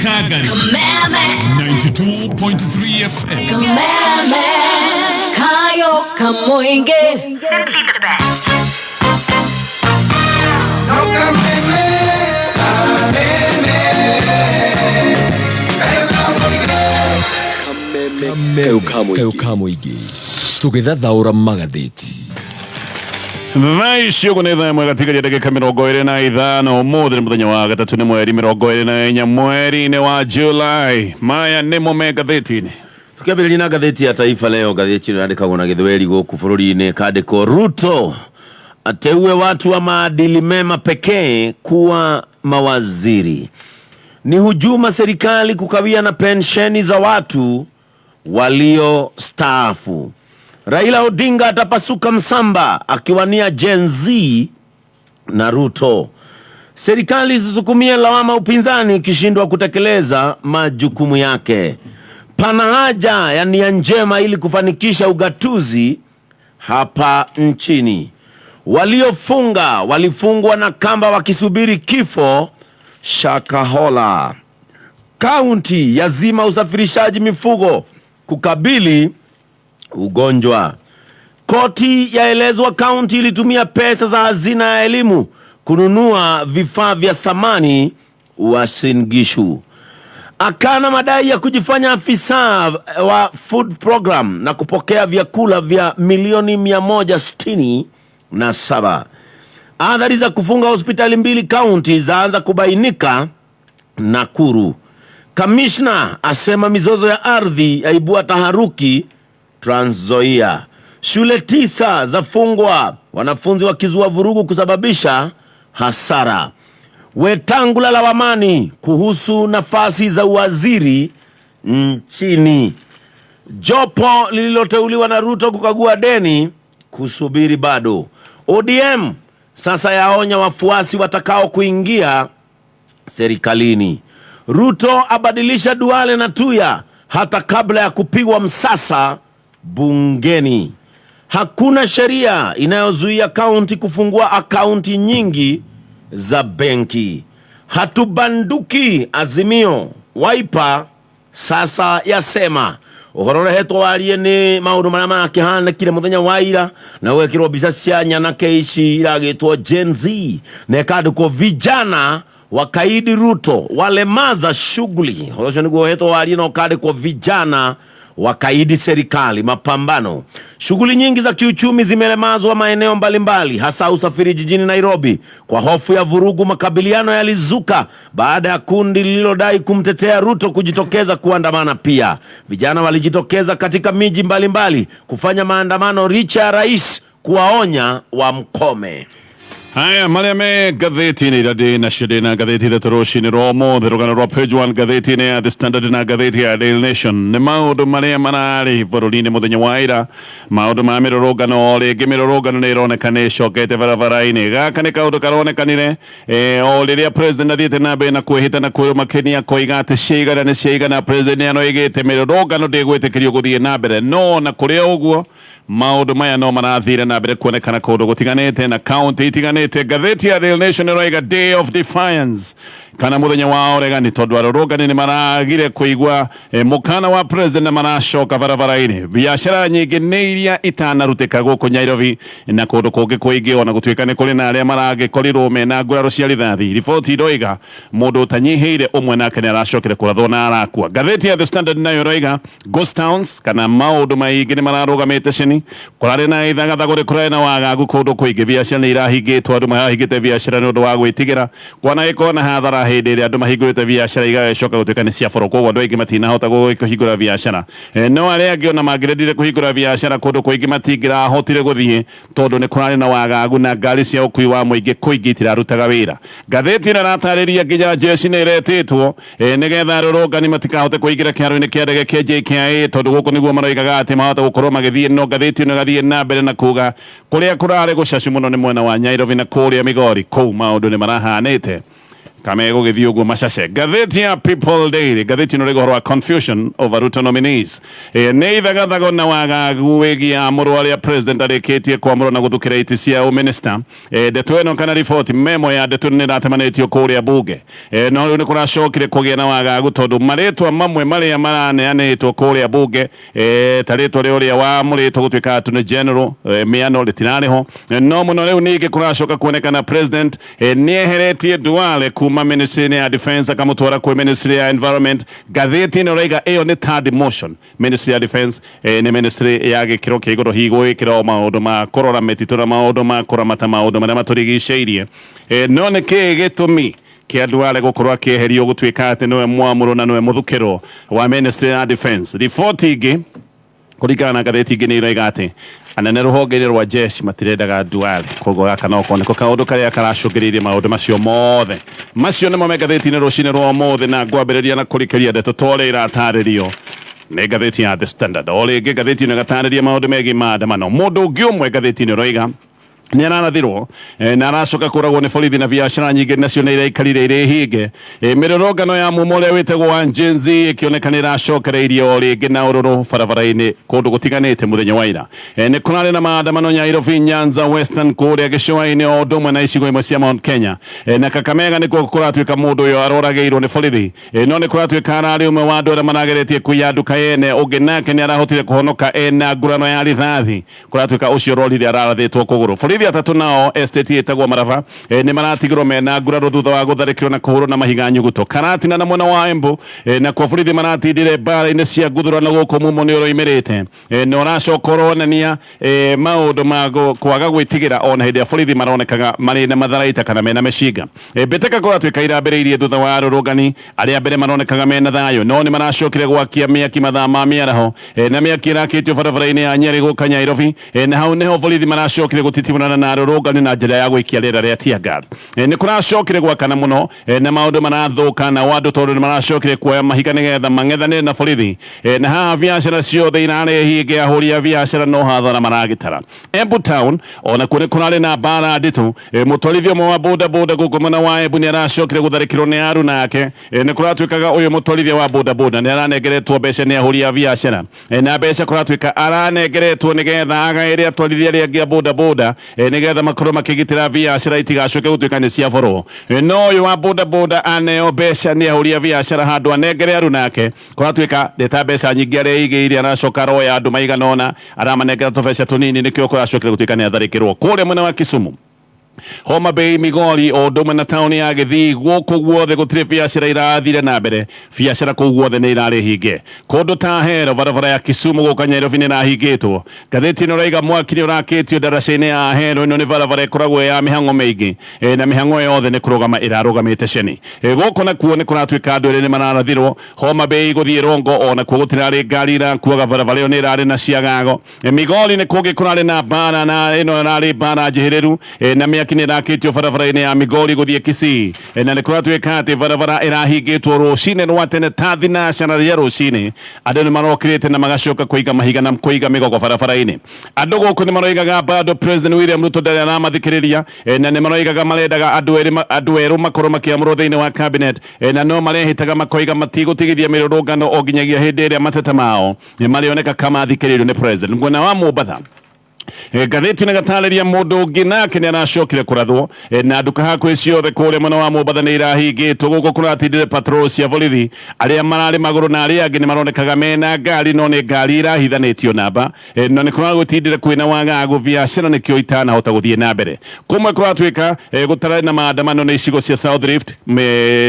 Kagari 92.3 FM. Kayo kamoinge. Kayo kamoinge. Together thaura magatheti. Vaisho kunetha mwe katika ndagika 25 umuthi muthenya wa gatatu ni mweri 24 mweri wa July. Maya nimo megatheti-ini. Tukiambĩrĩria na gatheti ya Taifa Leo, gatheti inaandikagwo na Gĩthweri gũkũ bũrũri-inĩ, kandĩkwo Ruto ateue watu wa maadili mema pekee kuwa mawaziri. Ni hujuma serikali kukawia na pensheni za watu walio staafu. Raila Odinga atapasuka msamba akiwania Gen Z na Ruto. Serikali zisukumie lawama upinzani ikishindwa kutekeleza majukumu yake. Pana haja ya nia njema ili kufanikisha ugatuzi hapa nchini. Waliofunga walifungwa na kamba wakisubiri kifo Shakahola. Kaunti yazima usafirishaji mifugo kukabili ugonjwa. Koti yaelezwa kaunti ilitumia pesa za hazina ya elimu kununua vifaa vya samani Uasin Gishu. Akana madai ya kujifanya afisa wa food program na kupokea vyakula vya milioni 167. Athari za kufunga hospitali 2 kaunti zaanza kubainika Nakuru. Kamishna asema mizozo ya ardhi yaibua taharuki Trans Nzoia. Shule 9 zafungwa, wanafunzi wakizua vurugu kusababisha hasara. Wetangula lawamani kuhusu nafasi za uwaziri nchini. Jopo lililoteuliwa na Ruto kukagua deni kusubiri bado. ODM sasa yaonya wafuasi watakao kuingia serikalini. Ruto abadilisha Duale na Tuya hata kabla ya kupigwa msasa bungeni. Hakuna sheria inayozuia kaunti kufungua akaunti nyingi za benki. Hatubanduki Azimio. Wiper sasa yasema uhoro rehetwo warie ni maundu maria marakĩhanĩkire muthenya wa ira na gwekĩrwo mbica cia nyanake ici iragĩtwo Gen Z na ĩkandĩkwo vijana wakaidi Ruto walemaza shughuli. Uhoro ũcio nĩguo ũhetwo warie na ũkandĩkwo vijana wakaidi serikali mapambano. Shughuli nyingi za kiuchumi zimelemazwa maeneo mbalimbali, hasa usafiri jijini Nairobi. Kwa hofu ya vurugu, makabiliano yalizuka baada ya kundi lililodai kumtetea Ruto kujitokeza kuandamana pia. Vijana walijitokeza katika miji mbalimbali kufanya maandamano licha ya rais kuwaonya wamkome. Haya maria me gatheti-ini iradi na shidina gatheti da Toroshi-ini romo rugano rwa Page 1 gatheti-ini ya The Standard na gatheti ya Daily Nation. Ni maundu maria marari bũrũri-inĩ muthenya wa ira, maundu ma mirũrũngano rĩngĩ mirũrũngano nĩ ironeka nĩ icokete barabara-inĩ. Gaka nĩ kaundu karonekanire o rĩrĩa president athiĩte na mbere na kwĩhĩta na kwĩmakenia koiga atĩ ciigana nĩ ciigana. President anoigĩte mirũrũngano ndĩgwĩtĩkĩrio gũthiĩ na mbere, no na kũrĩa ũguo maundu maya no marathire na mbere kuonekana kundu gutiganite na county itiganite. Gatheti ya Daily Nation ĩroiga Day of Defiance kana muthenya wa uregani tondu arũrũngani ni maragire kuigua mukana wa president na maracoka barabara-inĩ. Biashara nyingĩ nĩ iria itanarutĩka gũkũ Nairobi na kundu kũngĩ kũingĩ ona gũtuĩka nĩ kũrĩ na arĩa maragĩkorirwo mena nguraro cia rithathi. Riboti iroiga mũndũ ũtanyihĩire ũmwe nake nĩ aracokire kũrathwo na arakua. Gatheti ya The Standard nayo ĩroiga ghost towns kana maũndũ maingĩ nĩ mararũgamĩte ceni. Kũrarĩ na ithagathagũrĩ, kũrarĩ na wagagu kũndũ kũingĩ. Biashara nĩ irahingĩtwo, andũ marahingĩte biashara nĩ ũndũ wa gwĩtigĩra kwana ĩkorwo na hathara hĩndĩ ĩrĩa andũ mahingũrĩte biashara igagĩcoka gũtuĩka nĩ cia boro, koguo andũ aingĩ matinahota kũhingũra biashara. No arĩa angĩ ona mangĩrendire kũhingũra biashara kũndũ kũingĩ matingĩrahotire gũthiĩ tondũ nĩ kũrarĩ na wagagu na ngari cia ũkui wa mũingĩ kũingĩ itirarutaga wĩra. Gatheti ĩno ĩratarĩria nginya jeshi nĩ ĩretĩtwo nĩgetha arũrũngani matikahote kũingĩra kĩharo-inĩ kĩa ndege kĩa JKIA tondũ gũkũ nĩguo maroigaga atĩ mahota gũkorwo magĩthiĩ. No gatheti ĩno ĩgathiĩ na mbere na kuga kũrĩa kũrarĩ gũcacu mũno nĩ mwena wa Nairobi na kũrĩa Migori, kũu maũndũ nĩ marahanĩte. kamego githio go macece gatheti ya People Daily gatheti no rigorwa confusion over Ruto nominees ne ithagathago na wagagu wigia amurwa ya president areketie kwamurwa na guthukira itisia minister ndeto eno kana report memo ya ndeto ni ratamanetio kuria bunge no riu ni kuracokire kugia na wagagu tondu maretwa mamwe maria maraneanetwo kuria bunge taretwa riuria wa muretwo gutwika attorney general miano ritirariho no muno riu ningi kuracoka kuonekana president nieheretie Duale kuma ministry ya defense akamutwara kwa ministry ya environment gatheti no raiga iyo ni third motion ministry ya defense ni ministry ya gikiro kigoro higo ikiro maundu ma korora metitu na maundu ma kuramata maundu maria maturigiceirie no ni gitumi kia Duale gukorwo akieherio gutwika ati niwe mwamuro na niwe muthukiro wa ministry ya defense report igi kurikana na gatheti igi ni raiga ati anene ruhonge rwa jeshi matirendaga Duale kogo gaka no kone ko kaundu karia karacungiririe maundu macio mothe macio nimo megatheti-ini rucini rwa mothe na ngwambiriria na kurikeria ndeto tore irataririo ne gatheti ya The Standard ole gatheti-ini gatariria maundu megi maandamano mundu ungi umwe gatheti-ini roiga ni aranathirwo na aracoka kuragwo ni borithi na biacara nyingi nacio ni iraikarire iri hinge mirorongano ya mumo uria witagwo wa Gen Z ikionekana iracokereirio ringi na ururu barabara-ini kundu gutiganite muthenya wa ira ni kunari na maandamano Nairobi, Nyanza, Western kuria gicua-ini o ndumwe na icigo imwe cia Mount Kenya na Kakamega nikuo kuratuika mundu uyo arorageirwo ni borithi no ni kuratuika arari umwe wa andu aria marageretie kuyanduka ene ungi nake ni arahotire kuhonoka ena ngurano ya rithathi kuratuika ucio rorire ararathitwo kuguru borithi atatu nao estate itagwo Marava ni maratigirwo mena nguraro thutha wa gutharikirwo na kuhurwo na mahiga nyuguto Karatina na mwena wa Embu na kwa borithi maratindire mbara-ini cia guthurano guku mumo ni uroimirite no aracokorwo nania maundu mago kwaga gwitigira ona hindi ya borithi maronekaga mari na matharaita kana mena mecinga mbeteka kuratuika irambiriirie thutha wa arurungani aria mbere maronekaga mena thayo no ni maracokire gwakia miaki mathaa ma miaraho na miaki irakitio barabara-ini ya Nyeri guka Nairobi na hau niho borithi maracokire gutitimurana na arurungani na njira ya gwikia rĩera rĩa tear gas ni kuracokire gwakana muno na maundu marathuka na wandu tondu ni maracokire kuoya mahiga nigetha mang'ethanire na borithi na haha biacara ciothe irare hinge ahuri ya biacara no hathara maragitara Embu town ona kuri kurari na mbara nditu mutwarithia umwe wa boda boda guku mwena wa Embu ni aracokire gutharikirwo ni aru nake ni kuratuikaga uyu mutwarithia wa boda boda ni aranengeretwo mbeca ni ahuri ya biacara na mbeca kuratuika aranengeretwo nigetha agaire atwarithia ringi a boda boda nigetha makorwo makigitira biacara itigacoke gutuika ni cia boro no uyu wa boda boda aneo mbeca ni ahuri ya biacara handu anengere aru nake kuratuika ndeta mbeca nyingi areigiire aracoka roya andu maiganona aramanengera tubeca tunini nikio kuracokire gutuika ni atharikirwo kuria mwena wa Kisumu Homa Bay, Migori o ndumwe na tauni ya Githii guku guothe gutiri biacara irathire na mbere biacara kuu guothe ni irari hinge kundu ta Ahero barabara ya Kisumu guka Nairobi ni irahingitwo gatheti no raiga mwaki ni urakitio daraca-ini ya Ahero ino ni barabara ikoragwo ya mihango mingi na mihango yothe ni kurugama irarugamite ceni guku nakuo ni kuratuika andu eri ni mararathirwo Homa Bay guthii Rongo ona kuo gutirari ngari irakuaga barabara iyo ni irari na ciagago Migori ni kungi kurari na mbara na ino irari mbara njihiriru na miaki ni rakitio barabara-ini ya Migori guthii Kisii na ni kuratuika ati barabara irahingitwo rucini rwa tene ta thinacara ria rucini andu ni marokirite na magacoka kuiga mahiga na kuiga migogo barabara-ini andu guku ni maroigaga bado President William Ruto ndari aramathikiriria na ni maroigaga marendaga andu eru makorwo makiamurwo thiini wa cabinet na no marehitaga makoiga matigũtigithia mirurungano o nginyagia hindi iria mateta mao ni marioneka kama thikiririo ni president mwena wa Mombatha gatheti na gatariria mundu ungi nake ni aracokire kurathwo na nduka hakuhi ciothe kuria mwena wa Mombatha ni irahingitwo guku kuratindire patrol cia borithi aria marari maguru na aria angi ni maronekaga mena ngari no ni ngari irahithanitio namba no ni kuragutindire kwina wagagu biacara nikio itanahota guthie na mbere kumwe kuratuika gutarari na maandamano ni icigo cia South Rift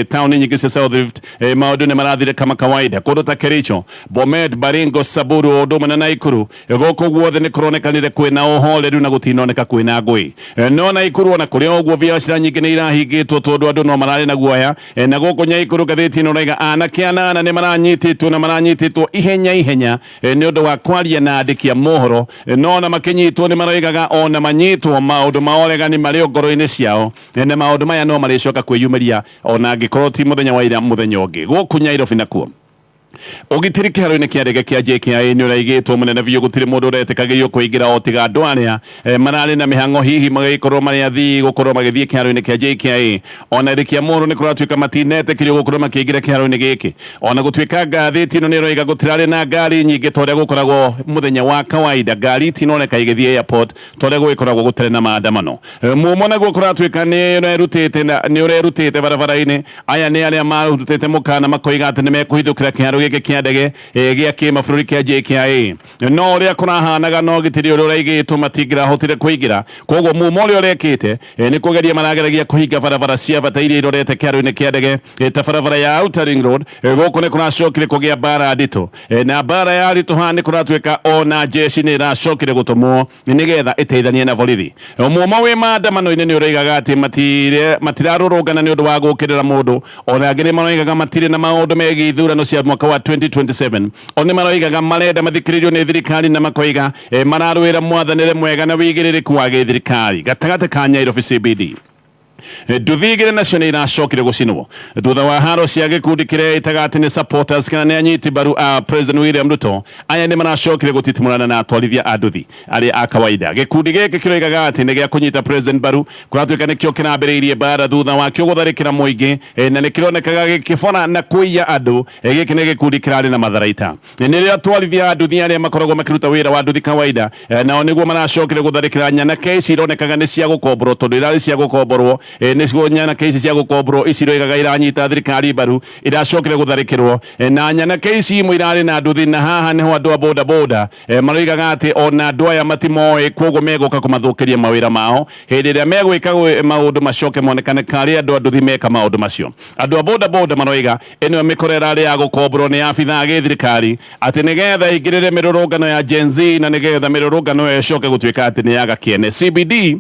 tauni nyingi cia South Rift maundu ni marathire kama kawaida kundu ta Kericho, Bomet, Baringo, Samburu o ndumwe na Naikuru guku guothe ni kuronekanire kwina uhoreru na gutinoneka kwina ngui no Naikuru ona kuria uguo biacara nyingi ni irahingitwo tondu andu no marari na guoya na guku Naikuru gatheti no raiga anake anana ni maranyititwo ihenya ni undu wa kwaria na andiki a mohoro no na makinyitwo ni maraigaga ona manyitwo maundu maoregani mari ngoro-ini ciao na maundu maya no maricoka kwiyumiria ona angikorwo ti muthenya wa ira muthenya ungi guku Nairobi nakuo Ugitiri kiharo-ini kia ndege kia JKIA ni uraigitwo munene biũ gũtirĩ mũndũ ũretĩkagĩrio kũingĩra o tiga andũ arĩa mararĩ na mĩhang'o hihi magĩkorwo marĩ athii gũkorwo magĩthiĩ kĩharo-inĩ kia JKIA. Ona rĩkia mũndũ nĩ kũratuĩka matinetĩkĩrio gũkorwo makĩingĩra kĩharo-inĩ gĩkĩ. Ona gũtuĩka ngathĩti ĩno nĩ ĩroiga gũtirarĩ na ngari nyingĩ ta ũrĩa gũkoragwo mũthenya wa kawaida. Ngari itinoneka igĩthiĩ airport ta ũrĩa gũgĩkoragwo gũtarĩ na maandamano. Mũmo naguo kũratuĩka nĩ ũrerutĩte barabara-inĩ. Aya nĩ arĩa marutĩte mũkana makoiga atĩ nĩ mekũhithũkĩra kĩharo gĩkĩ kia ndege gĩa kĩmabũrũri kia JKIA. No ũrĩa kũrahanaga no gĩtirĩ ũrĩa ũraigĩtwo matingĩrahotire kũingĩra. Koguo mumo ũrĩa ũrekĩte nĩ kũgeria marageragia kũhinga barabara cia bata iria irorete kĩharo-inĩ kia ndege ta barabara ya Outer Ring Road. Gũkũ nĩ kũracokire kũgĩa mbara nditũ, na mbara ya nditũ nĩ kũratuĩka ona jeshi nĩ ĩracokire gũtũmwo nĩgetha ĩteithanie na borithi. Mumo wĩ maandamano-inĩ nĩ ũroigaga atĩ matirarũrũngana nĩ ũndũ wa gũkĩrĩra mũndũ. Ona angĩ nĩ maroigaga matirĩ na maũndũ megiĩ ithurano cia mwaka wa 2027. Oni maroigaga marenda mathikĩrĩrio nĩ thirikari na makoiga mararũĩra mwathanĩre mwega na wĩigĩrĩrĩku wa gĩthirikari gatagatĩ ka Nyairobi CBD. Nduthi igĩrĩ nacio nĩ iracokire gũcinwo thutha wa haro cia gĩkundi kĩrĩa ĩtaga atĩ nĩ supporters kana nĩ anyiti mbaru a President William Ruto. Aya nĩ maracokire gũtitimũrana na atwarithia a nduthi arĩa a kawaida. Gĩkundi gĩkĩ kĩroigaga atĩ nĩ gĩa kũnyita President mbaru kũratuĩka nĩkĩo kĩrambĩrĩirie mbara thutha wakĩo gũtharĩkĩra mũingĩ na nĩ kĩronekaga gĩkĩbona na kũiya andũ. Gĩkĩ nĩ gĩkundi kĩrarĩ na matharaita. Nĩ rĩrĩa atwarithia a nduthi arĩa makoragwo makĩruta wĩra wa nduthi kawaida nao nĩguo maracokire gũtharĩkĩra nyanake ici ironekaga nĩ cia gũkomborwo tondũ irarĩ cia gũkomborwo. Nĩcio nyanake ici cia gũkomborwo ici iroigaga iranyita thirikari mbaru iracokire gũtharĩkĩrwo na nyanake ici imwe irarĩ na nduthi. Na haha nĩho andũ a boda boda maroigaga atĩ ona andũ aya matimoĩ, koguo megũka kũmathũkĩria mawĩra mao hĩndĩ ĩrĩa megwĩka maũndũ macoke monekane karĩ andũ a nduthi meka maũndũ macio. Andũ a boda boda maroiga ĩno mĩkora ĩrarĩ ya gũkomborwo nĩ abithaa gĩthirikari atĩ nĩgetha ĩingĩrĩre mĩrũrũngano ya Gen Z na nĩgetha mĩrũrũngano ĩyo ĩcoke gũtuĩka atĩ nĩ ya gakĩene. CBD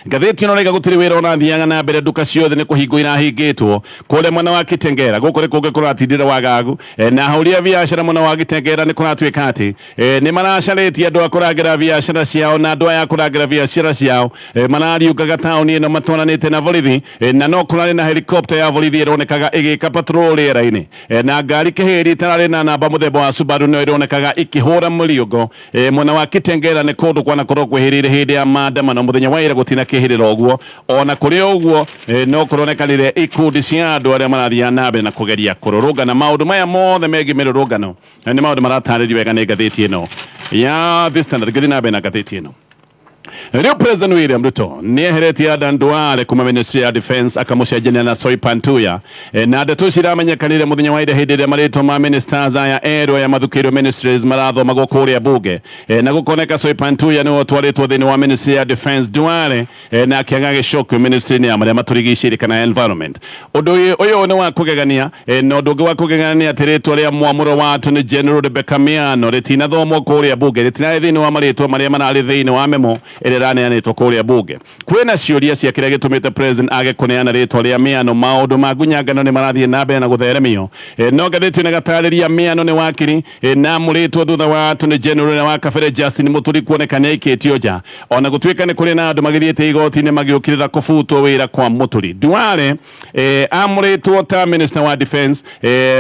ngathĩti ĩno raiga gũtirĩ wĩra ũrathiaga na mbere, nduka ciothe nĩ kũhingwo irahingĩtwo kũrĩa mwena wa Kitengera. Gũkũ nĩ kũngĩ kũratindĩra wagagu na ahũri a biacara mwena wa Kitengera nĩ kũratuĩka atĩ nĩ maracarĩtie andũ a kũrangĩra biacara ciao, na andũ aya kũrangĩra biacara ciao marariũngaga taũni ĩno matwaranĩte na borithi, na no kũrarĩ na helicopter ya borithi ĩronekaga ĩgĩka patrol rĩera-inĩ, na ngari kĩhĩri ĩtararĩ na namba mũthemba wa Subaru no ĩronekaga ĩkĩhũra mũriũngo mwena wa Kitengera. Nĩ kũndũ kwanakorwo kwĩhĩrĩire hĩndĩ ya maandamano mũthenya wa ira gũtina kĩhĩrĩra ũguo. Ona kũrĩ ũguo no kũronekanire ikundi cia andũ arĩa marathiĩ na mbere na kũgeria kũrũrũngana. Maũndũ maya mothe megiĩ mĩrũrũngano nĩ maũndũ maratarĩrio wega nĩ ngathĩti ĩno ya The Standard. Gĩthiĩ na mbere na ngathĩti ĩno. Rĩu President William Ruto nĩ eheretie Adan Duale kuma Ministry ya Defense akamũcenjania na Soipan Tuya, na ndeto ciramenyekanire mũthenya wa ira hĩndĩ ĩrĩa marĩtwa ma ministers aya erũ ya mathukĩirwo ministries marathomagwo kũrĩa bunge, na gũkoneka Soipan Tuya nĩwe ũtwarĩtwo thĩinĩ wa Ministry ya Defense, Duale na akĩaga gĩcokio ministry-inĩ ya marĩa matũrigicĩirie kana environment. Ũndũ ũyũ nĩ wa kũgegania, na ũndũ ũngĩ wa kũgegania atĩ rĩtwa rĩa mwamũro wa Attorney General Rebecca Miano rĩtinathomwo kũrĩa bunge, rĩtinarĩ thĩinĩ wa marĩtwa marĩa mararĩ thĩinĩ wa memo ĩrĩa ĩraneanĩtwo kũrĩa bunge. Kwĩna ciũria cia kĩrĩa gĩtũmĩte president age kũneana rĩtwa rĩa Miano. Maũndũ ma ngunyangano nĩ marathiĩ na mbere na gũtheremio, no ngathĩti nĩ gatarĩria Miano nĩ wakiri na mũrĩtwo thutha wa Attorney General wa kabere Justin Muturi kuoneka nĩ aikĩtio nja, ona gũtuĩka nĩ kũrĩ na andũ magĩthiĩte igoti-inĩ magĩũkĩrĩra kũbutwo wĩra kwa Muturi. Duale amũrĩtwo ta minister wa defense,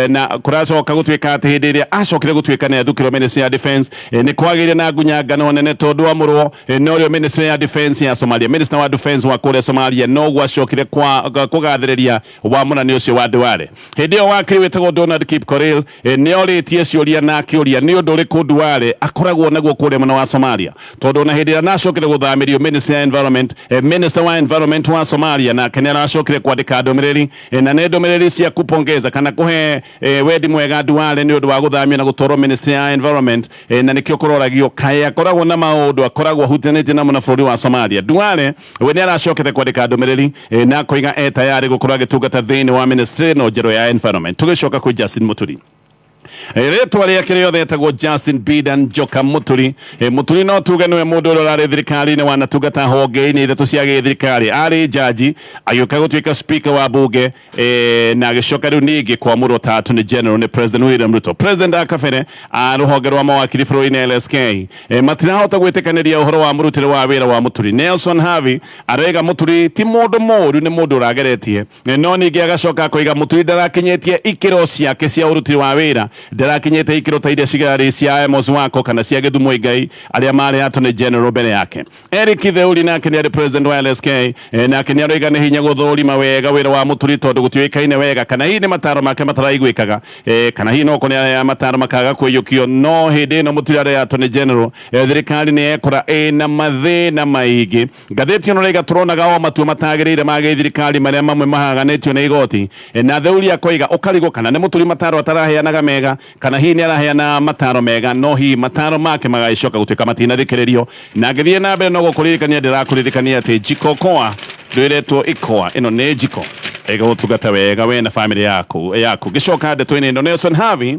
na kũracoka gũtuĩka atĩ hĩndĩ ĩrĩa acokire gũtuĩka nĩ athukĩrwo ministry ya defense nĩ kwagĩire na ngunyangano nene tondũ amũrwo no Minister ya Defense ya Somalia, Minister wa Defense wa kũrĩa Somalia no gwacokire kũgathĩrĩria wamũrani ũcio wa Duale. Hĩndĩ ĩyo wakiri wĩtagwo Donald Kipkorir nĩ orĩtie ciũria na akĩũria nĩ ũndũ ũrĩkũ Duale akoragwo naguo kũrĩa mwena wa Somalia, tondũ na hĩndĩ ĩrĩa nacokire gũthamĩrio Minister ya Environment, Minister wa Environment wa Somalia nake nĩ aracokire kwandĩka ndũmĩrĩri, na nĩ ndũmĩrĩri cia kupongeza kana kũhe wendi mwega Duale nĩ ũndũ wa gũthamio na gũtwarwo Ministry ya Environment, na nĩkĩo kũroragio kaĩ akoragwo na maũndũ akoragwo ahutanĩtie na bũrũri wa Somalia. Duale we nĩ aracokete kwandĩka ndũmĩrĩri na koiga tayari gũkorwo agĩtungata thĩinĩ wa ministry no njerũ ya environment. Tũgĩcoka kwĩ Justin Muturi, rĩtwa rĩake rĩothe etagwo Justin Bidan Njoka Muturi. Muturi no tuge nĩwe mũndũ ũrĩa ũrarĩ thirikari-inĩ wanatungata honge-inĩ ithatũ cia gĩthirikari, arĩ jaji agĩũka gũtuĩka speaker wa bunge, na agĩcoka rĩu ningĩ kwamũrwo ta Attorney General nĩ President William Ruto. President akabere a rũhonge rwa mawakiri bũrũri-inĩ LSK matirahota gwĩtĩkanĩria ũhoro wa mũrutĩre wa wĩra wa Muturi. Nelson Havi arauga Muturi ti mũndũ mũũru, nĩ mũndũ ũrageretie, no ningĩ agacoka akoiga Muturi ndarakinyĩtie ikĩro ciake cia ũrutĩri wa wĩra ndarakinyete ikiro ta iria cigari cia Amos Wako kana cia Githu Muigai aria mari Attorney General mbere yake. Eric Theuri nake ni president wa LSK nake ni aroiga ni hinya guthurima wega wira wa muturi tondu gutiuikaine wega kana hi ni mataro make mataraiguikaga kana hi no ko ni mataro makaga kuyukio no hindi no muturi aria Attorney General thirikari ni ekora na mathina maigi. Ngatheti no rega turonaga o matua matagirire mage thirikari maria mamwe mahaganetio na igoti na Theuri akoiga ukarigo kana ni muturi mataro ataraheanaga mega kana hi ni araheana mataro mega no hi mataro make magaicoka gutuika matina thikiririo na ngithie na mbere no gukuririkania ndirakuririkania ati Jikokoa ndwiretwo ikoa ino ni jiko ega utugata wega we na family yaku gicoka ndeto-ini ino Nelson Havi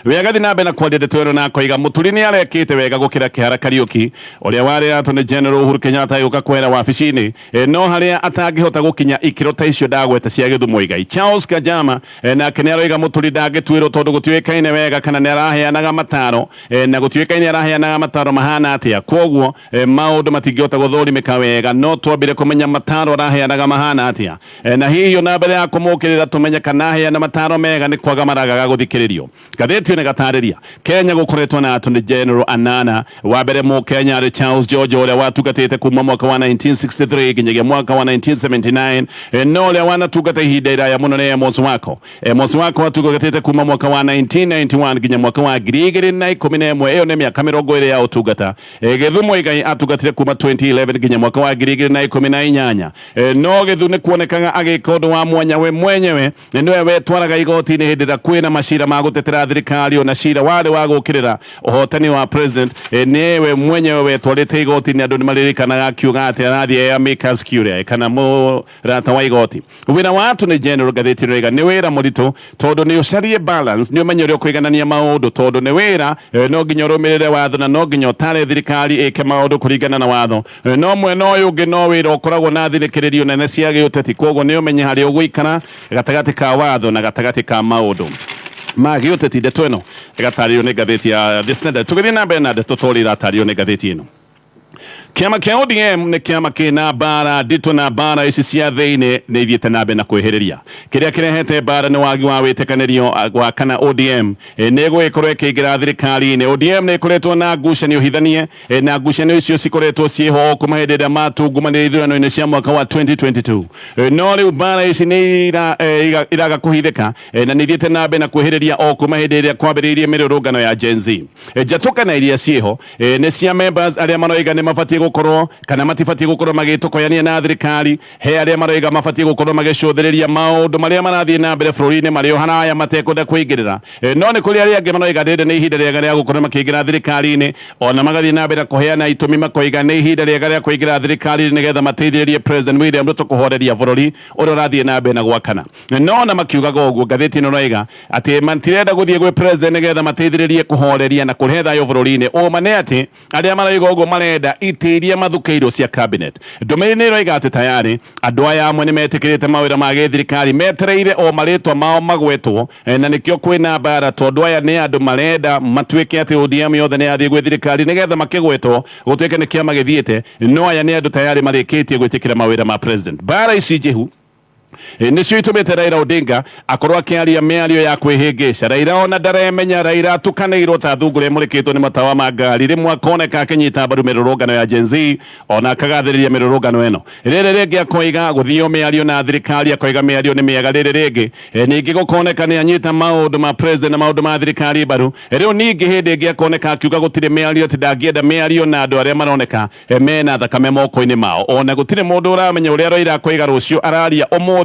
wega thinabe na kwaria ndeto ino na koiga muturi ni arekite wega gukira Kihara Kariuki uria wari Attorney General Uhuru Kenyatta yuka kwera wabici-ini no haria atangihota gukinya ikiro ta icio ndagweta cia Githu Muigai. Charles Kajama nake ni aroiga muturi ndangituirwo tondu gutiuikaine wega kana ni araheanaga mataro na gutiuikaine araheanaga mataro mahana atia koguo maundu matingihota guthurimika wega no twambire kumenya mataro araheanaga mahana atia na hiyo na mbere ya kumukirira tumenya kana aheana mataro mega ni kwaga maragaga guthikiririo. Gatheti ni gatariria Kenya gukoretwo na Attorney General anana wa mbere mu Kenya ari Charles George uria watugatite kuma mwaka wa 1963 nginyagia mwaka wa 1979 no uria wanatugata ihinda iraya muno ni Amos Wako. Amos Wako watugatite kuma mwaka wa 1991 nginya mwaka wa 2011 iyo ni miaka 20 ya utugata. Githu Muigai atugatire kuma 2011 nginya mwaka wa 2018 no Githu ni kuonekaga agika undu wa mwanya we mwenyewe niwe wetwaraga igoti-ini hindi ira kwina macira ma gutetera thirikari ona cira wari wa gukirira uhotani wa president niwe mwenyewe wetwarite igoti-ini andu ni maririkanaga akiuga ati arathie makers cure kana murata wa igoti. Wira wa Attorney General gatheti rega ni wira muritu tondu ni ucarie balance ni umenye uria kuiganania maundu tondu ni wira no nginya urumirire watho na no nginya utare thirikari ike maundu kuringana na watho no mwena uyu ungi no wira ukoragwo na thirikiririo nene cia giuteti koguo ni umenye hari uguikara gatagati ka watho na gatagati ka maundu magi uteti. Ndeto ino igatario ni gatheti ya The Standard. Tugithie na mbere na ndeto tori iratario ni gatheti ino. Kiama kia ODM ni kiama kina bara ndito na bara ici cia thiini ni ithiete na mbere na kwihiriria. Kiria kirehete bara ni wagi wa witikanirio wa kana ODM ni guikorwo ikiingira thirikari-ini. ODM ni ikoretwo na ngucanio hithanie na ngucanio icio cikoretwo ciho kuma hindi iria matungumanire ithurano-ini cia mwaka wa 2022 no riu bara ici ni iraga kuhithika na ni ithiete na mbere na kwihiriria o kuma hindi iria kwambiriirie mirurungano ya Gen Z. Njatũkana iria ciho ni cia members aria maroiga ni mabatie gukorwo kana matibatie gukorwo magitukoyania na thirikari he aria maroiga mabatie gukorwo magicũthĩrĩria maundu maria marathie na mbere bũrũri-inĩ mario haraya matekwenda kwingĩrĩra no ni kuri aria angĩ maroiga rĩrĩ nĩ ihinda rĩega rĩa gukorwo makĩingĩra thirikari-inĩ ona magathie na mbere kũheana itũmi makoiga nĩ ihinda rĩega rĩa kũingĩra thirikari-inĩ nĩgetha mateithĩrĩrie President William Ruto kũhoreria bũrũri ũrĩa ũrathie na mbere na gwakana no na makiugaga ũguo ngathĩti ĩno roiga atĩ matirenda gũthie gwĩ president nĩgetha mateithĩrĩrie kũhoreria na kũrehe thayũ bũrũri-inĩ ũma nĩ atĩ aria maroiga ũguo marenda iria mathukeirwo cia cabinet. Ndomeni ni roiga ati tayari andu aya amwe ni metikirite mawira ma githirikari metereire o maritwa mao magwetwo na nikio kwina bara tondu aya ni andu marenda matuike ati ODM yothe ni athie gwe thirikari nigetha makigwetwo gutuike ni kiama githiete no aya ni andu tayari marikitie gwitikira mawira ma president. Bara ici njihu nicio itumite Raila Odinga akorwo akiaria miario ya kwihĩngĩca. Raila ona ndaremenya Raila atukanĩirwo ta thungura ĩmũrĩkĩtwo nĩ matawa ma ngari rĩmwe akoneka akĩnyita mbaru mĩrũrũngano ya Gen Z ona akagathĩrĩria mĩrũrũngano ĩno. Rĩrĩ rĩngĩ akoiga gũthio mĩario na thirikari akoiga mĩario nĩ mĩega. Rĩrĩ rĩngĩ ningĩ gũkoneka nĩ anyita maũndũ ma president na maũndũ ma thirikari mbaru. Rĩu ningĩ hĩndĩ ĩngĩ akoneka akiuga gũtirĩ mĩario atĩ ndangĩenda mĩario na andũ arĩa maroneka mena thakame moko-inĩ mao. Ona gũtirĩ mũndũ ũramenya ũrĩa Raila akoiga rũciũ araria ũmũthĩ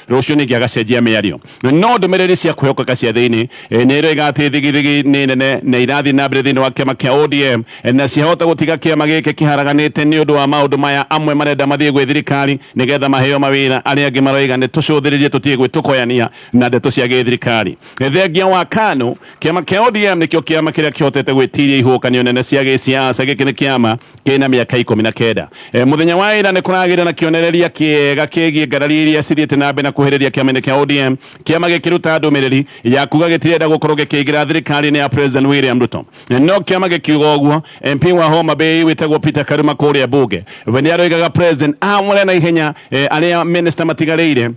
rũciũ ningĩ agacenjia mĩario. No ndũmĩrĩri cia kwĩhokeka cia thĩinĩ nĩ iroiga atĩ thigithigi nĩ nene na irathiĩ na mbere thĩinĩ wa kĩama kĩa ODM na ciahota gũtiga kĩama gĩkĩ kĩharaganĩte nĩ ũndũ wa maũndũ maya amwe marenda mathiĩ gwĩ thirikari nĩgetha maheo mawĩra arĩa angĩ maroiga nĩ tũcũthĩrĩrie tũtige gwĩtũkoyania na ndeto cia gĩthirikari. Thengia wa KANU kĩama kĩa ODM nĩkĩo kĩama kĩrĩa kĩhotete gwĩtiria ihuhũkanio nene cia gĩciaca. Gĩkĩ nĩ kĩama kĩna mĩaka 19. Mũthenya wa ira nĩ kũragĩrĩra na kĩonereria kĩega kĩgiĩ ngarari iria cithiĩte na mbere na kuhĩrĩria kĩama-inĩ kĩa ODM. Kĩama gĩkĩruta ndũmĩrĩri ya kuga gĩtirenda gũkorwo gĩkĩingĩra thirikari-inĩ ya President William Ruto. No kĩama gĩkiuga ũguo MP wa Homa Bay wĩtagwo Peter Karuma kũrĩa mbunge we nĩ aroigaga president amũre na ihenya arĩa minister matigarĩire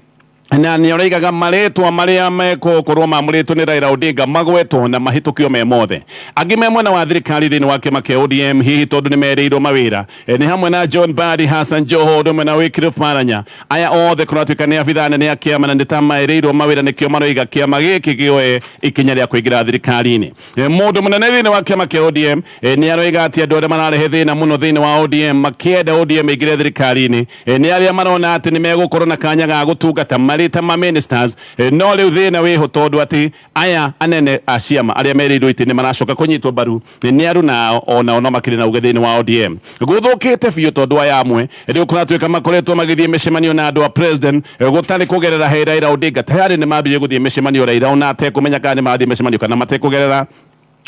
na nä oreigaga marĩtwa marĩa mekũkorwo mamũrĩtwo nĩ Raila Odinga magwetwo na mahĩtũkio me mothe. Angĩ me mwena wa thirikari thĩinĩ wa kĩama kĩa ODM hihi tondũ nĩ merĩirwo mawĩra nĩ hamwe na John Mbadi, Hassan Joho ũndũ ũmwe na Wycliffe Oparanya. Aya othe kũratuĩka nĩ abithaa nene a kĩama na nĩ ta merĩirwo mawĩra nĩkĩo maroiga kĩama gĩkĩ gĩoe ikinya rĩa kũingĩra thirikari-inĩ. Mũndũ mũnene thĩinĩ wa kĩama kĩa ODM nĩ aroiga atĩ andũ arĩa mararehe thĩna mũno thĩinĩ wa ODM makĩenda ODM ĩingĩre thirikari-inĩ nĩ arĩa marona atĩ nĩ megũkorwo na kanya ga gũtungata marĩ ta ma-ministers no rĩu thĩna wĩho tondũ atĩ aya anene a ciama arĩa merĩirwo itĩ nĩ maracoka kũnyitwo mbaru nĩ aruna onao no makĩrĩ na uge thĩinĩ wa ODM. Gũthũkĩte biũ tondũ aya amwe rĩu kũratuĩka makoretwo magĩthiĩ mĩcemanio na andũ a president gũtarĩ kũgerera he Raila Odinga. Tayari nĩ mambirie gũthiĩ mĩcemanio Raila ona atekũmenya kana nĩ mathiĩ mĩcemanio kana matekũgerera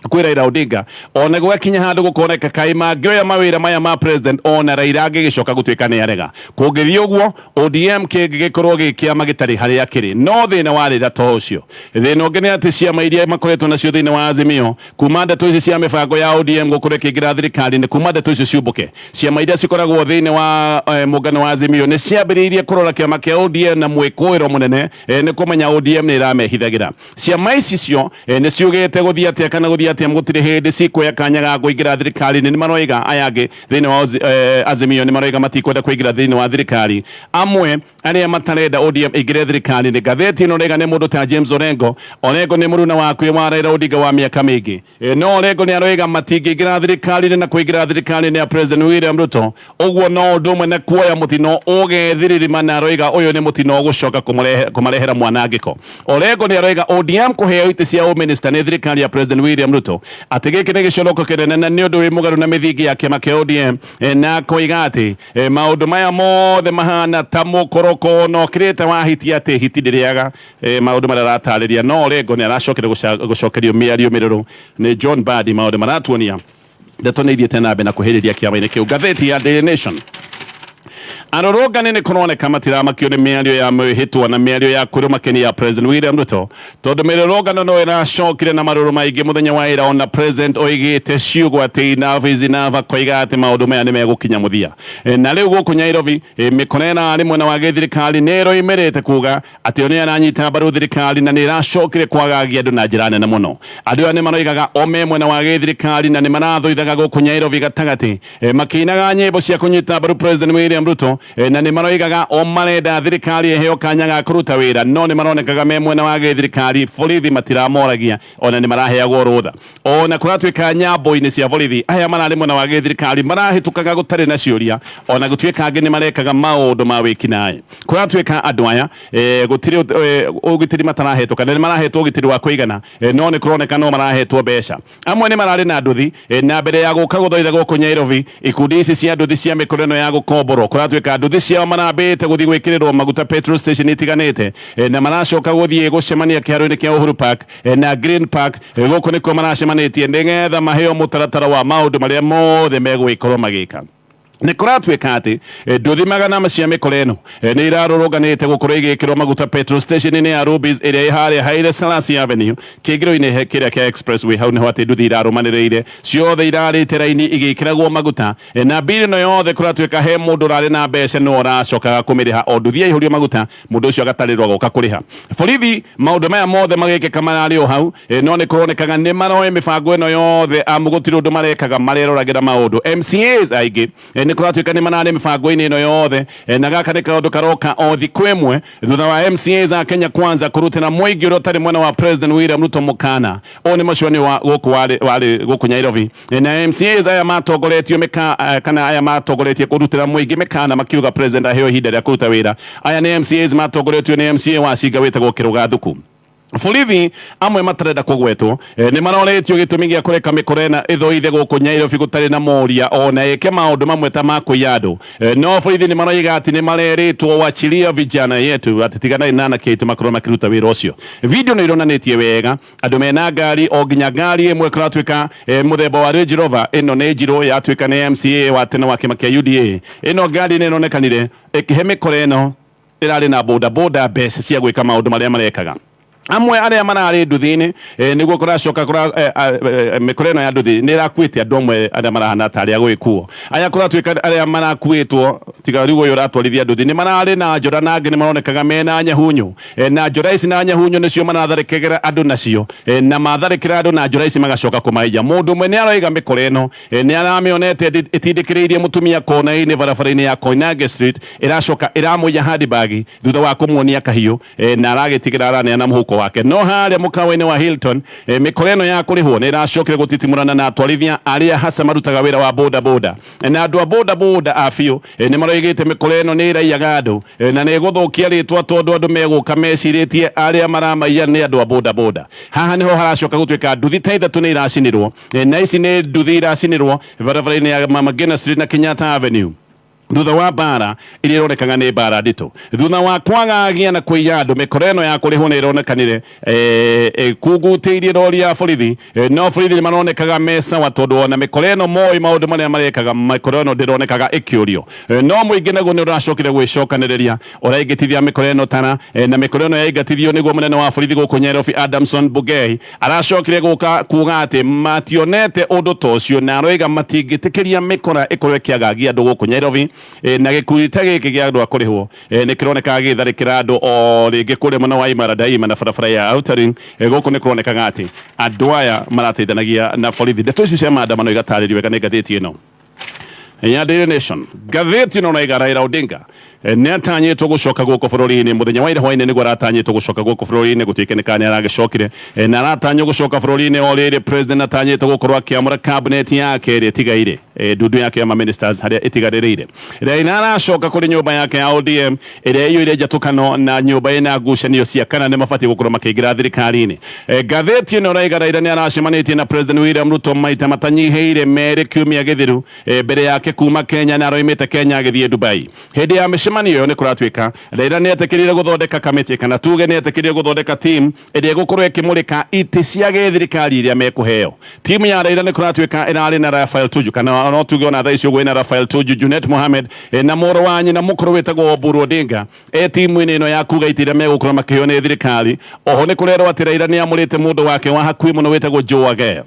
kwĩ Raila Odinga. Ona gwakinya handũ gũkoneka kaĩ mangĩoya mawĩra maya ma president ona Raila angĩgĩcoka gũtuĩka nĩ arega. Kũngĩthiĩ ũguo ODM kĩngĩgĩkorwo gĩkĩama gĩtarĩ harĩa kĩrĩ. No thĩna wa rĩra to ũcio. Thĩna ũngĩ nĩ atĩ ciama iria makoretwo nacio thĩinĩ wa Azimio kuma ndeto ici cia mĩbango ya ODM gũkorwo ĩkĩingĩra thirikari-inĩ kuma ndeto icio ciumbũke. Ciama iria cikoragwo thĩinĩ wa mũngano wa Azimio nĩ ciambĩrĩirie kũrora kĩama kĩa ODM na mwĩkũĩro mũnene nĩ kũmenya ODM nĩ ĩramehithagĩra. Ciama ici cio nĩ ciugĩte gũthiĩ atĩa kana gũthiĩ atĩa gũtirĩ hĩndĩ cikuoya kanya ga kũingĩra thirikari-inĩ. Nĩ maroiga aya angĩ thĩinĩ wa Azimio nĩ maroiga matikwenda kũingĩra thĩinĩ wa thirikari. Amwe arĩa matarenda ODM ĩingĩre thirikari-inĩ, ngathĩti ĩno rega nĩ mũndũ ta James Orengo. Orengo nĩ mũruna wakuĩ wa Raila Odinga wa mĩaka mĩingĩ. No Orengo nĩ aroiga matingĩingĩra thirikari-inĩ na kũingĩra thirikari-inĩ ya President William Ruto. Ũguo no ũndũ ũmwe na kuoya mũtino ũgethirĩrima na aroiga ũyũ nĩ mũtino ũgũcoka kũmarehera mwanangĩko. Orengo nĩ aroiga ODM kũheo itĩ cia minister nĩ thirikari ya President William Ruto atĩ gĩkĩ nĩ gĩconoko kĩnene na nĩ ũndũ wĩ mũgarũ na mĩthingi ya kĩama kĩa ODM na koiga atĩ maũndũ maya mothe mahana ta mũkoroko no kĩrĩte wahitia atĩ hiti ndĩrĩaga maũndũ marĩa aratarĩria. No Orengo nĩ aracokire gũcokerio mĩario mĩrũrũ nĩ John Mbadi maũndũ maratuonia ndeto nĩ ithiĩte na mbere na kũhĩrĩria kĩama-inĩ kĩu. Ngathĩti ya Daily Nation: arorongani nĩ kũroneka matiramakio nĩ mĩario ya mwĩhĩtwa na mĩario ya kũrũmakenia ya President William Ruto tondũ mĩrũrũngano no ĩracokire na marũrũ maingĩ mũthenya wa ira. Ona president oigĩte ciugo atĩ enough koiga atĩ maũndũ maya nĩ megũkinya mũthia. Na rĩu gũkũ Nairobi mĩkonena arĩ mwena wa gĩthirikari nĩ ĩroimĩrĩte kuga atĩ nĩ aranyita mbaru thirikari na nĩ ĩracokire kwagagia andũ na njĩra nene mũno. Andũ aya nĩ maroigaga o me mwena wa gĩthirikari na nĩ marathũithaga gũkũ Nairobi gatagatĩ makĩinaga nyĩmbo cia kũnyita mbaru President William Ruto na nĩ maroigaga o marenda thirikari eheo kanya ga kũruta wĩra. No nĩ maronekaga me mwena wa gĩthirikari borithi matiramoragia ona nĩ maraheagwo rũtha. Ona kũratuĩka nyambo-inĩ cia borithi aya mararĩ mwena wa gĩthirikari marahĩtũkaga gũtarĩ na ciũria ona gũtuĩka angĩ nĩ marekaga maũndũ ma wĩkinaĩ. Kũratuĩka andũ aya gũtirĩ ũgitĩri matarahetũka na nĩ marahetwo ũgitĩri wa kũigana no nĩ kũroneka no marahetwo mbeca. Amwe nĩ mararĩ na nduthi na mbere ya gũka gũthoitha gũkũ Nairobi ikundi ici cia nduthi cia mĩkũreno ya gũkomborwo kũratuĩka nduthi ciao marambĩte gũthiĩ gwĩkĩrĩrwo maguta petrol station itiganĩte na maracoka gũthiĩ gũcemania kĩharo-inĩ kĩa Uhuru Park na Green Park. Gũkũ nĩkuo maracemanĩtie nĩgetha maheo mũtaratara wa maũndũ marĩa mothe megũgĩkorwo magĩka. Nĩ kũratuĩka atĩ nduthi magana cia mĩkora ĩno nĩ irarũrũnganĩte gũkorwo igĩkĩrwo maguta petrol station-inĩ ya Rubis ĩrĩa ĩ harĩa Haile Selassie Avenue kĩngĩro-inĩ kĩrĩa kĩa expressway. Hau nĩho atĩ nduthi irarũmanĩrĩire ciothe irarĩte raini igĩkĩragwo maguta na mbiri ĩno yothe kũratuĩka he mũndũ ũrarĩ na mbeca no ũracokaga kũmĩrĩha. O nduthi yaihũrio maguta mũndũ ũcio agatarĩrwo agoka kũrĩha. Borithi maũndũ maya mothe magĩkĩka mararĩ o hau no nĩ kũronekaga nĩ maroe mĩbango ĩno yothe amu gũtirĩ ũndũ marekaga mareroragĩra maũndũ. MCAs aingĩ nĩ kũratuĩka nĩ mararĩ mĩbango-inĩ ĩno yothe na gaka nĩ kaũndũ karoka o thikũ ĩmwe thutha wa MCAs a Kenya Kwanza kũrutĩra mũingĩ ũrĩa ũtarĩ mwena wa President William Ruto mũkana. Ũyũ nĩ mũcemanio wa gũkũ Nairobi na MCAs aya matongoretio kana aya matongoretie kũrutĩra mũingĩ mĩkana makiuga president aheo ihinda rĩa kũruta wĩra. Aya nĩ MCAs matongoretio nĩ MCA wa Singa wĩtagwo Kĩrũga Thuku. Borithi amwe matarenda kũgwetwo nĩ maroretio gĩtũmi gĩa kũreka mĩkora ĩthũithe gũkũ Nairobi gũtarĩ na moria ona ĩke maũndũ mamwe ta ma kũiya andũ. No borithi nĩ maroiga atĩ nĩ marerĩtwo wachilia vijana yetu atĩ tiganai na anake aitũ makorwo makĩruta wĩra ũcio. Video nĩ ironanĩtie wega andũ mena ngari o nginya ngari ĩmwe kũratuĩka mũthemba wa Range Rover. Ĩno nĩ njirũ yatuĩka nĩ MCA wa tene wa kĩama kĩa UDA. Ĩno ngari nĩ ĩronekanire ĩkĩhe mĩkora ĩno ĩrarĩ na boda mbeca cia gwĩka maũndũ marĩa marekaga. amwe aria manari nduthini niguo kuracoka mikoreno ya nduthi ni rakwite andu amwe aria marahana tari agwikuo aya kuratwika aria marakwitwo tiga rigo yo ratwarithia nduthi ni manari na njora nange ni maronekaga mena nyahunyu na njora ici na nyahunyu nicio manatharikagĩra andu nacio na matharikira andu na njora ici magacoka kumaija mundu mwe ni aroiga mikoreno ni aramionete itindikiriirie mutumia kona-ini barabara-ini ya Koinange Street iracoka iramuiya handbag thutha wa kumuonia kahiu na aragitigira araneana muhuko wake no haria mukawa-ini wa Hilton mikoreno ya kurihwo ni iracokire gutitimurana na atwarithia aria hasa marutaga wira wa boda boda na andu a boda boda afio ni maroigite mikoreno ni iraiyaga andu na ni guthukia ritwa tondu andu meguka meciritie aria maramaiya ni andu a boda boda haha niho haracoka gutwika nduthi ta ithatu ni iracinirwo na ici ni nduthi iracinirwo barabara-ini ya Mama Ngina Street na Kenyatta Avenue thutha wa bara iria ironekaga ni bara ndito thutha wa kwagagia na kuiya andu mikoreno ya kurihwo ni ironekanire kugutiirie rori ya borithi no borithi ni maronekaga mesa wa tondu ona mikoreno moi maundu maria marekaga mikoreno ndironekaga ikiurio no muingi naguo ni uracokire gwicokaniriria uraingitithia mikoreno tana na mikoreno ya ingatithio niguo munene wa borithi guku Nairobi Adamson Bugei aracokire guka kuga ati mationete undu tocio na aroiga matingitikiria mikora ikorwe ikiagagia andu guku Nairobi na gikuita giki gia andu akurihwo ni kironeka githarikira andu o ringi kuri mwana wa Imara Daima na barabara ya Outer Ring guku ni kironeka ati andu aya marateithanagia na borithi ndeto ici cia maandamano igatarĩrio wega nĩ ngathĩti ĩno ya Daily Nation ngathĩti ĩno na Raila Odinga ni atanyitwo gucoka guku bururi-ini muthenya wa ira hwaini niguo aratanyitwo gucoka guku bururi-ini gutikeneka ni aragicokire na aratanywo gucoka bururi-ini o riri president atanyitwo gukorwo akiamura cabinet yake iri tigaire ndundu yake ya ministers haria itigaririire Raila aracoka kuri nyumba yake ya ODM iria iyo ire jatukano na nyumba ina ngucanio cia kana ni mabati gukorwo makiingira thirikari-ini ngathĩti ĩno raiga Raila ni aracemanitie na president William Ruto maita matanyihiire meri kiumia githiru mbere yake kuma Kenya na aroimite Kenya agithie Dubai hindi ya mĩcemanio ni kuratwika Raila ni etekirire guthondeka kamiti kana tuge ni etekirire guthondeka team iria gukorwo ikimurika iti cia githirikari iria mekuheo team ya Raila ni kuratwika irari na Rafael Tuju kana no tuge ona thaicio gwina Rafael Tuju Junet Mohamed na moro wanyi na mukuru witagwo Oburu Odinga team ino ya kuga iti iria megukorwo makiheo ni thirikari oho ni kurerwo ati Raila ni amurite mundu wake wa hakui muno witagwo Joe Ageo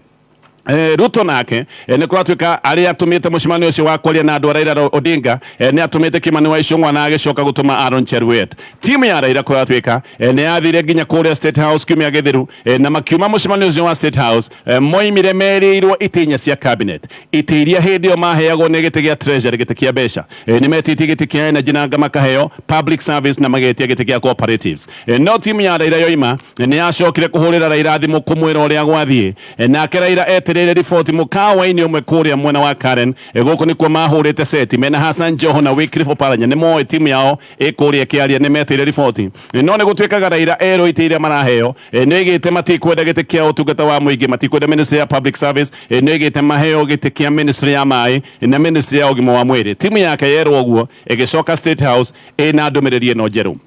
Ruto nake ni kuratwika ari atumite mucemanio ucio wa kwaria na andu a Raila Odinga ni atumite Kimani wa Ichung'wa na agicoka gutuma Aaron Cheruiyot timu ya Raila kuratwika ni athire nginya kuria State House kiumia githiru na makiuma mucemanio ucio wa State House moimire merirwo itinya cia cabinet itiria hindi o maheagwo ni giti gia treasury giti kia besha ni metiti giti kia energy na makaheo public service na magetia giti kia cooperatives no timu ya Raila yoima ni acokire kuhurira Raila thimu kumwira uria gwathie na Raila rĩrĩ riboti mukawa-ini umwe kuria mwena wa Karen guku ni kwa mahurite seti mena Hassan Joho na Wycliffe Oparanya ni moe timu yao ikuria kiaria ni metire riboti no ni gutwikaga Raila ero itiria maraheo ni igite matikwenda giti kia utungata wa muingi matikwenda ministry ya public service ni igite maheo giti kia ministry ya mai na ministry ya ugima wa mwiri timu yake yero oguo igicoka State House ina ndumiriri no njeru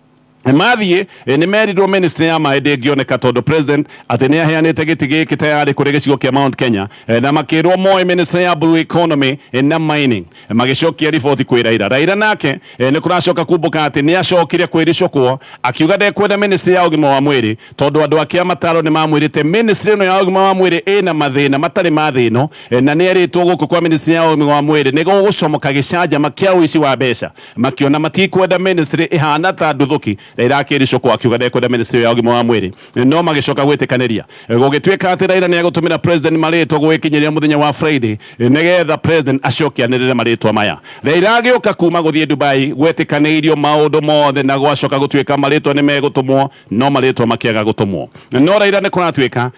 mathie ni merirwo ministry ya mai ndĩngĩoneka tondu president ati ni aheanite giti giki tayari kuri gicigo kia Mount Kenya na makirwo moe ministry ya blue economy na mining magicokia riboti kwi Raila nake ni kuracoka kumbuka ati ni acokire kwiricokwo akiuga ndekwenda ministry ya ugima wa mwiri tondu andu akia mataro ni mamwirite ministry ino ya ugima wa mwiri ina mathina matari mathino na ni eritwo guku kwa ministry ya ugima wa mwiri ni gugucomoka gicanja makia uici wa mbeca makiona matikwenda ministry ihana ta nduthuki Raila akiricokwo akiuga ndekwenda ministry ya ugima wa mwiri no magicoka gwitikaniria gugitwika ati Raila ni agutumira president maritwa gwikinyiria muthenya wa Friday nigetha president acokianirire maritwa maya Raila agioka kuma guthie Dubai gwetikanirio maundu mothe na gwacoka gutwika maritwa ni megutumwo no maritwa makiaga gutumwo no Raila ni kuratwika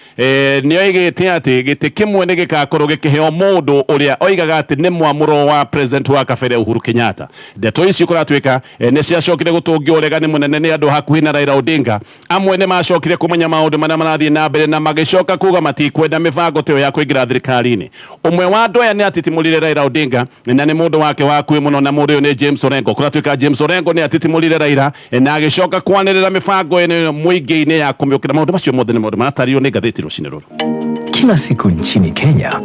ni oigite ati giti kimwe ni gikakorwo gikiheo mundu uria oigaga ati ni mwamuro wa president wa kabere Uhuru Kenyatta ndeto ici kuratwika ni ciacokire gutungio uregani munene ni andu hakuhi na Raila Odinga amwe ni macokire kumenya maundu maria marathie na mbere na magicoka kuga matikwenda mibango teo ya kuingira thirikari-ini umwe wa andu aya ni atitimurire Raila Odinga na ni mundu wake wa hakuhi muno na mundu ni James Orengo kuratwika James Orengo ni atitimurire Raila na agicoka kwanirira mibango ene muingi-ini ya kumiukira maundu macio mothe ni maundu maratario ni ngathĩti rucini ruru. Kila siku nchini Kenya